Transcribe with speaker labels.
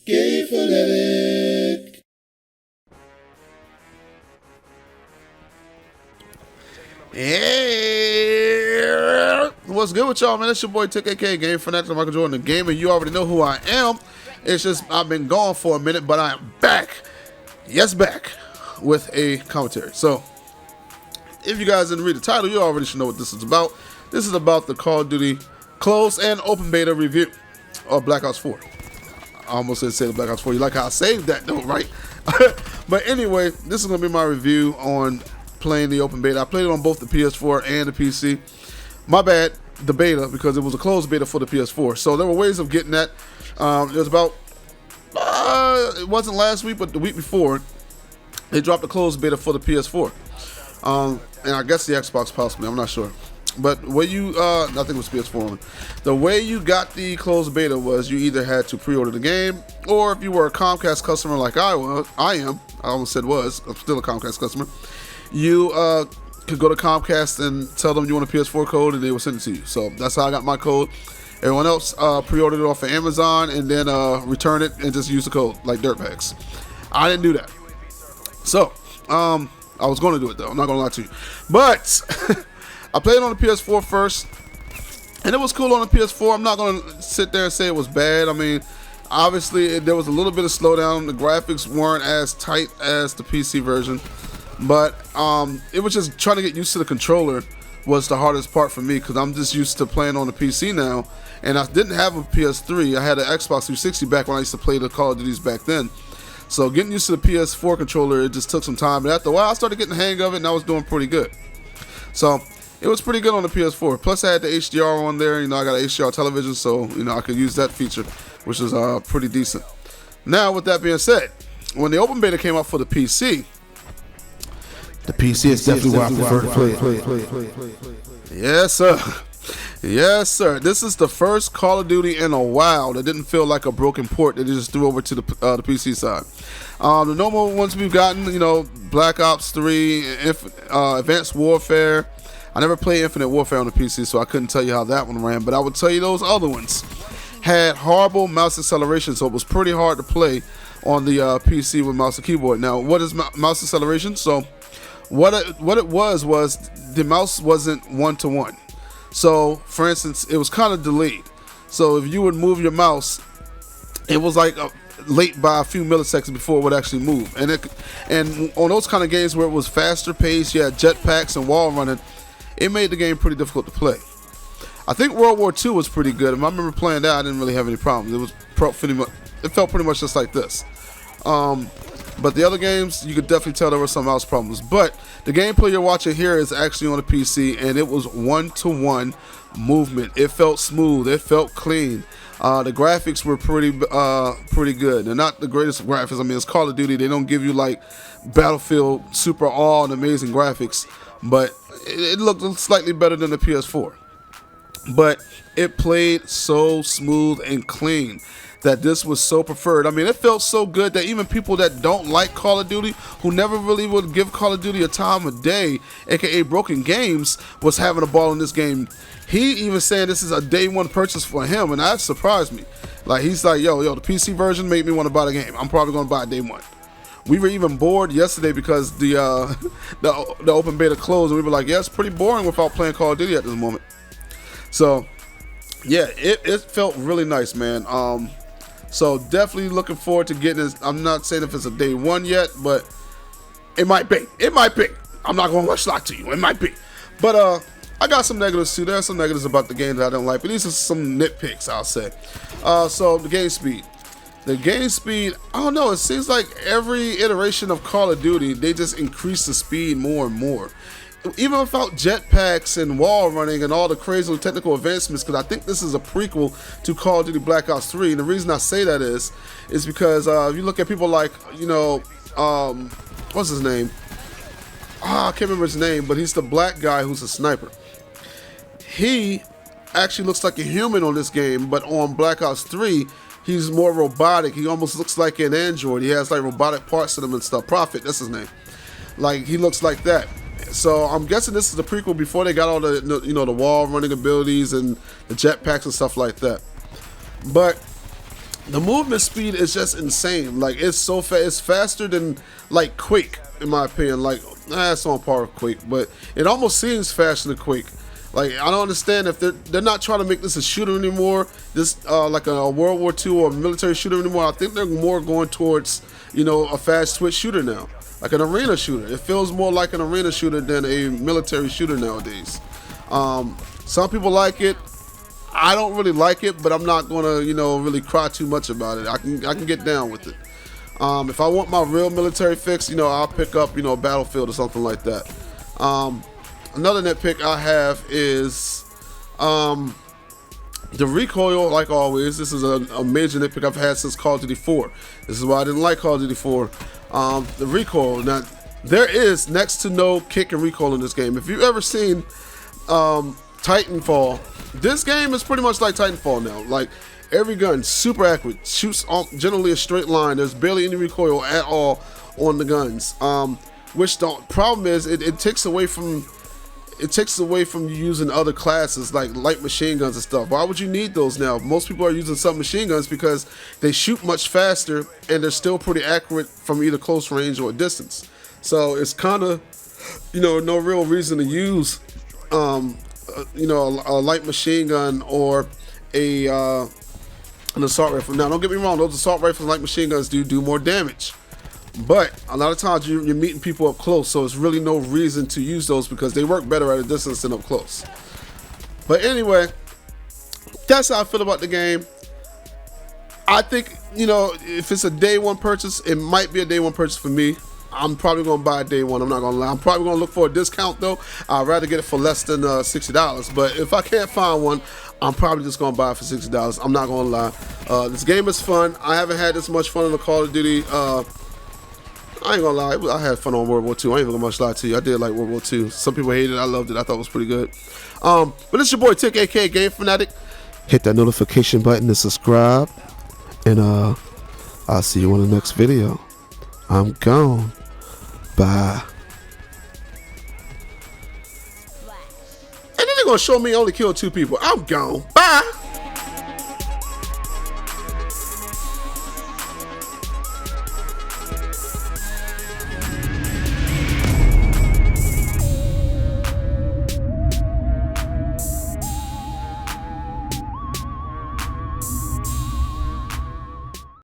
Speaker 1: Gay Fanatic.
Speaker 2: Hey, what's good with y'all, man? It's your boy Tick, aka Game Fanatic, Michael Jordan, the gamer. You already know who I am. It's just I've been gone for a minute, but I am back. Yes, back with a commentary. So, if you guys didn't read the title, you already should know what this is about. This is about the Call of Duty closed and open beta review of Black Ops 4. I almost said the Black Ops 4. You like how I saved that though, right? But anyway, this is going to be my review on playing the open beta. I played it on both the PS4 and the PC. My bad, the beta, because it was a closed beta for the PS4. So there were ways of getting that. It was about, it wasn't last week, but the week before, they dropped a closed beta for the PS4. And I guess the Xbox possibly, I'm not sure. But where you, I think it was PS4 only. The way you got the closed beta was you either had to pre-order the game, or if you were a Comcast customer like I am, I almost said was, I'm still a Comcast customer, you could go to Comcast and tell them you want a PS4 code and they will send it to you. So that's how I got my code. Everyone else pre-ordered it off of Amazon and then return it and just use the code like dirtbags. I didn't do that. So, I was going to do it though, I'm not going to lie to you. But I played it on the PS4 first, and it was cool on the PS4. I'm not going to sit there and say it was bad. I mean, obviously, there was a little bit of slowdown. The graphics weren't as tight as the PC version, but it was just trying to get used to the controller was the hardest part for me, because I'm just used to playing on the PC now, and I didn't have a PS3. I had an Xbox 360 back when I used to play the Call of Duties back then. So getting used to the PS4 controller, it just took some time. But after a while, I started getting the hang of it, and I was doing pretty good. So it was pretty good on the PS4. Plus, I had the HDR on there. You know, I got an HDR television, so, you know, I could use that feature, which is pretty decent. Now, with that being said, when the open beta came out for the PC is definitely where I prefer to play it. Yes, sir. Yes, sir. This is the first Call of Duty in a while that didn't feel like a broken port that they just threw over to the PC side. The normal ones we've gotten, you know, Black Ops 3, Advanced Warfare. I never played Infinite Warfare on the PC, so I couldn't tell you how that one ran. But I would tell you those other ones had horrible mouse acceleration, so it was pretty hard to play on the PC with mouse and keyboard. Now, what is mouse acceleration? So what it was the mouse wasn't one-to-one. So, for instance, it was kind of delayed. So if you would move your mouse, it was like late by a few milliseconds before it would actually move. And on those kind of games where it was faster paced, you had jetpacks and wall running, it made the game pretty difficult to play. I think World War II was pretty good. If I remember playing that, I didn't really have any problems. It felt pretty much just like this. But the other games, you could definitely tell there were some mouse problems. But the gameplay you're watching here is actually on the PC, and it was one-to-one movement. It felt smooth. It felt clean. The graphics were pretty good. They're not the greatest graphics. I mean, it's Call of Duty. They don't give you like Battlefield super awe and amazing graphics, but it looked slightly better than the PS4. But it played so smooth and clean that this was so preferred. I mean, it felt so good that even people that don't like Call of Duty, who never really would give Call of Duty a time of day, aka Broken Games, was having a ball in this game. He even saying this is a day one purchase for him, and that surprised me. Like, he's like, yo, the PC version made me want to buy the game. I'm probably going to buy it day one. We were even bored yesterday because the open beta closed, and we were like, yeah, it's pretty boring without playing Call of Duty at this moment. So, yeah, it felt really nice, man. So definitely looking forward to getting this. I'm not saying if it's a day one yet, but it might be. It might be. I'm not going to lie to you. It might be. But I got some negatives too. There are some negatives about the game that I don't like, but these are some nitpicks, I'll say. So the game speed. The game speed, I don't know. It seems like every iteration of Call of Duty, they just increase the speed more and more. Even without jetpacks and wall running and all the crazy technical advancements, because I think this is a prequel to Call of Duty Black Ops 3. And the reason I say that is because if you look at people like, you know, what's his name? I can't remember his name, but he's the black guy who's a sniper. He actually looks like a human on this game, but on Black Ops 3, he's more robotic. He almost looks like an android. He has like robotic parts to him and stuff. Prophet, that's his name. Like, he looks like that. So I'm guessing this is the prequel before they got all the, you know, the wall running abilities and the jetpacks and stuff like that. But The movement speed is just insane. Like it's so fast. It's faster than like Quake, in my opinion. Like it's on par with Quake, but it almost seems faster than Quake. Like I don't understand if they're not trying to make this a shooter anymore. This like a World War II or military shooter anymore. I think they're more going towards a fast twitch shooter now, like an arena shooter. It feels more like an arena shooter than a military shooter nowadays. Some people like it. I don't really like it, but I'm not gonna, really cry too much about it. I can get down with it. If I want my real military fix, I'll pick up, Battlefield or something like that. Another nitpick I have is the recoil. Like always, this is a major nitpick I've had since Call of Duty 4. This is why I didn't like Call of Duty 4. The recoil. Now, there is next to no kick and recoil in this game. If you've ever seen Titanfall, this game is pretty much like Titanfall now. Like every gun super accurate, shoots generally a straight line. There's barely any recoil at all on the guns. Which the problem is it takes away from you using other classes like light machine guns and stuff. Why would you need those now? Most people are using submachine guns because they shoot much faster and they're still pretty accurate from either close range or distance. So it's kind of no real reason to use a light machine gun or an assault rifle. Now, don't get me wrong; those assault rifles and light machine guns do more damage, but a lot of times you're meeting people up close, so it's really no reason to use those because they work better at a distance than up close. But anyway, that's how I feel about the game. I think if it's a day one purchase, it might be a day one purchase for me. I'm probably gonna buy it day one. I'm not gonna lie. I'm probably gonna look for a discount though. I'd rather get it for less than $60. But if I can't find one, I'm probably just gonna buy it for $60. I'm not gonna lie. This game is fun. I haven't had this much fun in the Call of Duty. I ain't gonna lie. I had fun on World War II. I ain't even gonna much lie to you. I did like World War II. Some people hated it. I loved it. I thought it was pretty good. But it's your boy Tick, aka Game Fanatic. Hit that notification button to subscribe, and I'll see you on the next video. I'm gone. Bye. And then they're gonna show me only killed 2 people. I'm gone. Bye.